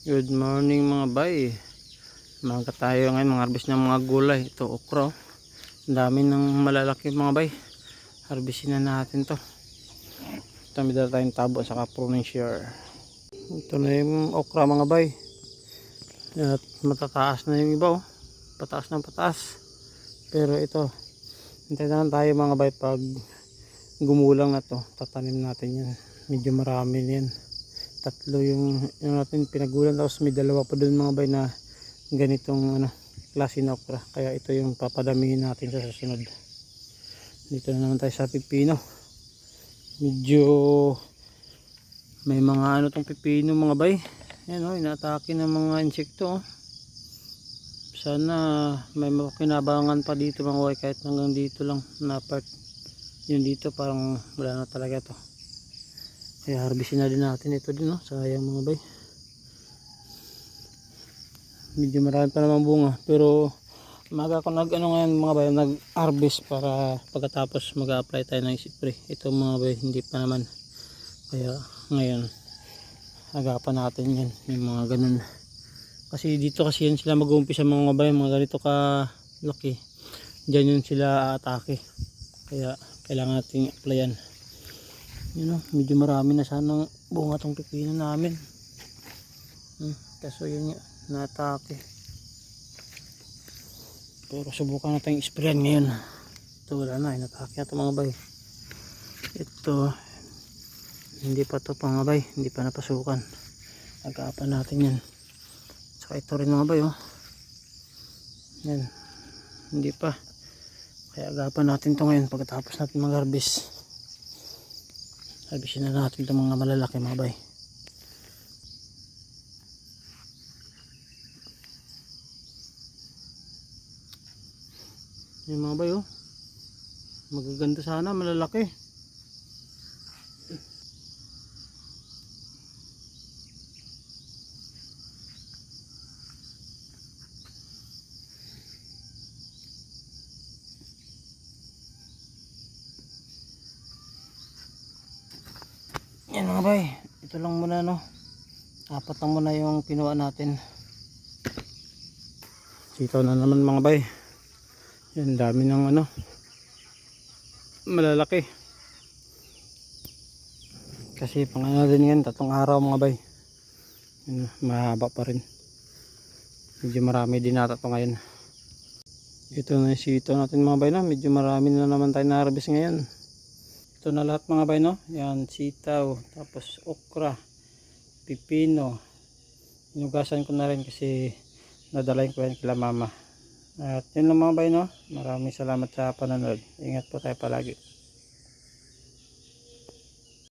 Good morning mga bay. Maga tayo ngayon, mga harvest ng mga gulay. Ito okra, oh. Ang dami ng malalaki mga bay. Harvestin na natin to. Ito may dala tayong tabo sa pruning shear. Ito na yung okra mga bay. At matataas na yung iba, oh. Pataas ng pataas. Pero ito, hintayin na lang tayo mga bay. Pag gumulang na to, tatanim natin yan. Medyo marami yan. Tatlo yung natin pinagulan, tapos may dalawa pa doon mga bay na ganitong klase na okra, kaya ito yung papadamihin natin sa susunod. Dito na naman tayo sa pipino. Medyo may mga tong pipino mga bay, yan inaatake ng mga insekto, oh. Sana may makinabangan pa dito mga bay, kahit hanggang dito lang na part. Yun dito parang wala na talaga to. Kaya harvestin na din natin ito din, sayang mga bay. Medyo marami pa naman bunga, pero maga ko ngayon mga bay, nag harvest para pagkatapos mag-apply tayo ng spray. Ito mga bay hindi pa naman, kaya ngayon agapan natin yan, yung mga ganun. Kasi dito kasi yan sila mag-uumpisa mga bay, mga ganito ka laki, dyan yun sila atake, kaya kailangan natin applyan. Medyo marami na sanang bunga tong pipino namin, kaso yun nga, na-atake. Pero subukan natin sprayan ngayon. Ito wala na, inatake na ito mga bay. Ito hindi pa ito mga bay, hindi pa napasukan. Agapan natin yan. Saka ito rin mga bay, yan, hindi pa, kaya agapan natin ito ngayon pagkatapos natin mag-harvest. Harvestin na natin itong mga malalaki mga bay. Yung mga bay, magaganda sana, malalaki. Yan mga bay, ito lang muna apat lang muna yung kinuha natin. Sitaw na naman mga bay. Yan, dami ng malalaki. Kasi pang din yan, 3 araw mga bay. Yan, mahaba pa rin. Medyo marami din nata ito ngayon. Ito na yung sitaw natin mga bay, medyo marami na naman tayo na-harvest ngayon. Ito na lahat mga bay, yan, sitaw, tapos okra, pipino. Inugasan ko na rin kasi nadalain ko yan kila mama. At yun lang mga bay, maraming salamat sa panonood. Ingat po tayo palagi.